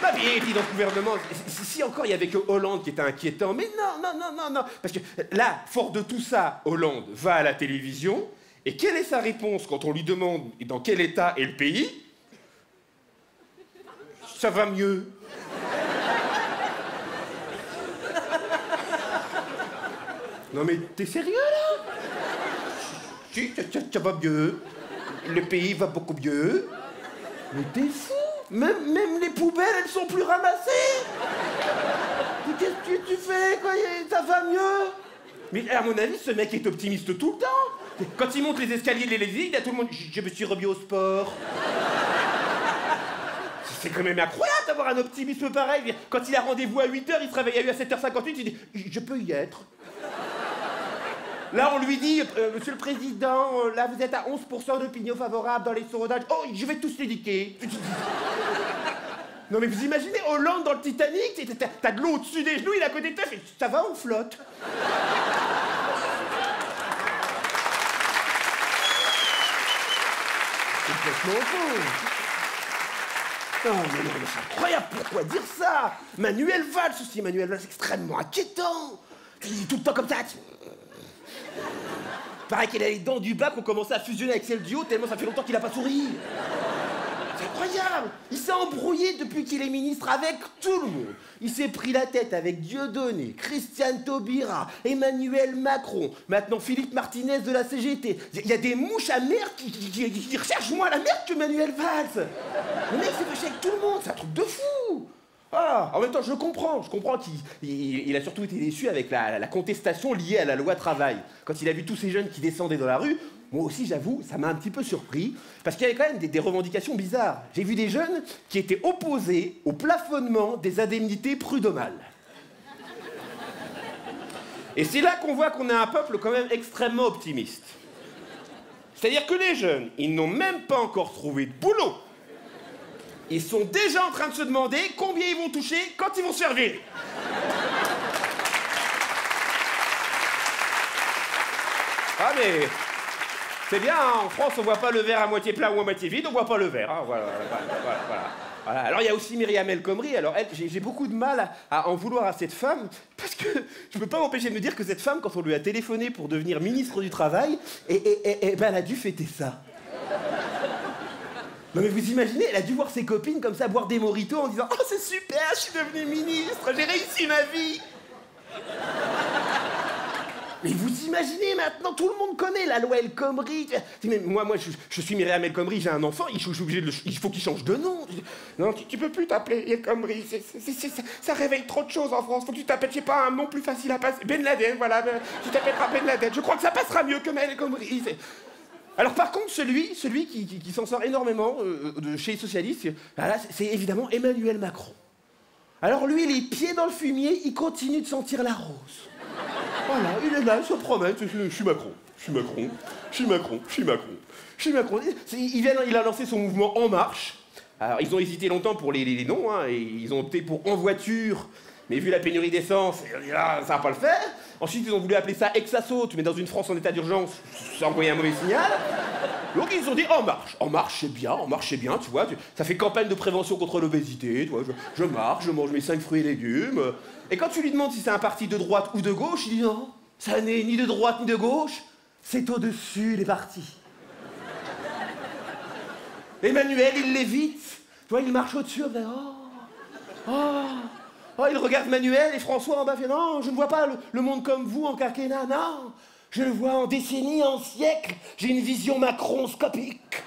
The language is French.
Pas bien dit dans le gouvernement. Si encore il y avait que Hollande qui était inquiétant, mais non. Parce que là, fort de tout ça, Hollande va à la télévision, et quelle est sa réponse quand on lui demande dans quel état est le pays? Ça va mieux. Non mais t'es sérieux là? Si, ça va mieux. Le pays va beaucoup mieux. Mais t'es fou. Même les poubelles, elles sont plus ramassées. Mais qu'est-ce que tu fais quoi? Ça va mieux. Mais à mon avis, ce mec est optimiste tout le temps. Quand il monte les escaliers de l'Élysée, il y a tout le monde. Je me suis remis au sport. C'est quand même incroyable d'avoir un optimisme pareil. Quand il a rendez-vous à 8h, il se réveille à 7h58, il dit je peux y être. Là, on lui dit, monsieur le président, là, vous êtes à 11% d'opinion favorable dans les sondages. Oh, je vais tous les niquer. Non, mais vous imaginez Hollande dans le Titanic, t'as de l'eau au-dessus des genoux, il est à côté de toi, fait, ça va, on flotte. C'est complètement faux. Non, mais c'est incroyable, pourquoi dire ça? Manuel Valls aussi, Manuel Valls, extrêmement inquiétant. Il est tout le temps comme ça. Pareil qu'il a les dents du bas qu'on commençait à fusionner avec celle du haut tellement ça fait longtemps qu'il a pas souri. C'est incroyable. Il s'est embrouillé depuis qu'il est ministre avec tout le monde. Il s'est pris la tête avec Dieudonné, Christiane Taubira, Emmanuel Macron, maintenant Philippe Martinez de la CGT. Il y a des mouches à merde qui recherchent moins la merde que Manuel Valls. Le mec s'est fâché avec tout le monde, c'est un truc de fou. Ah, en même temps, je comprends qu'il a surtout été déçu avec la contestation liée à la loi travail. Quand il a vu tous ces jeunes qui descendaient dans la rue, moi aussi, j'avoue, ça m'a un petit peu surpris, parce qu'il y avait quand même des revendications bizarres. J'ai vu des jeunes qui étaient opposés au plafonnement des indemnités prud'homales. Et c'est là qu'on voit qu'on a un peuple quand même extrêmement optimiste. C'est-à-dire que les jeunes, ils n'ont même pas encore trouvé de boulot. Ils sont déjà en train de se demander combien ils vont toucher quand ils vont se faire virer. Ah mais... C'est bien, hein, en France, on voit pas le verre à moitié plein ou à moitié vide, on voit pas le verre. Hein, voilà. Alors, il y a aussi Myriam El Khomri. Alors, elle, j'ai beaucoup de mal à en vouloir à cette femme, parce que je peux pas m'empêcher de me dire que cette femme, quand on lui a téléphoné pour devenir ministre du Travail, elle a dû fêter ça. Non mais vous imaginez, elle a dû voir ses copines comme ça boire des mojitos en disant « Oh, c'est super, je suis devenue ministre, j'ai réussi ma vie !» Mais vous imaginez, maintenant, tout le monde connaît la loi El Khomri. Moi, je suis Myriam El Khomri, j'ai un enfant, je suis obligé il faut qu'il change de nom. Non, tu peux plus t'appeler El Khomri, ça réveille trop de choses en France. Faut que tu t'appelles, je sais pas, un nom plus facile à passer. Ben Laden, voilà, tu t'appelleras Ben Laden. Je crois que ça passera mieux que El Khomri. Alors par contre, celui qui s'en sort énormément de chez les socialistes, là, c'est évidemment Emmanuel Macron. Alors lui, les pieds dans le fumier, il continue de sentir la rose. Voilà, il est là, il se promène, je suis Macron, je suis Macron, je suis Macron, je suis Macron, je suis Macron. Il a lancé son mouvement En Marche. Alors ils ont hésité longtemps pour les noms, hein, et ils ont opté pour En Voiture, mais vu la pénurie d'essence, là, ça va pas le faire. Ensuite, ils ont voulu appeler ça Exa Saute, mais dans une France en état d'urgence, ça envoyait un mauvais signal. Donc ils ont dit En Marche. En Marche, c'est bien, tu vois. Ça fait campagne de prévention contre l'obésité, tu vois. Je marche, je mange mes 5 fruits et légumes. Et quand tu lui demandes si c'est un parti de droite ou de gauche, il dit non, ça n'est ni de droite ni de gauche, c'est au-dessus des partis. Emmanuel, il l'évite. Tu vois, il marche au-dessus, Oh, il regarde Manuel et François en bas fait non, je ne vois pas le monde comme vous en quinquennat, non. Je le vois en décennies, en siècles. J'ai une vision macronscopique.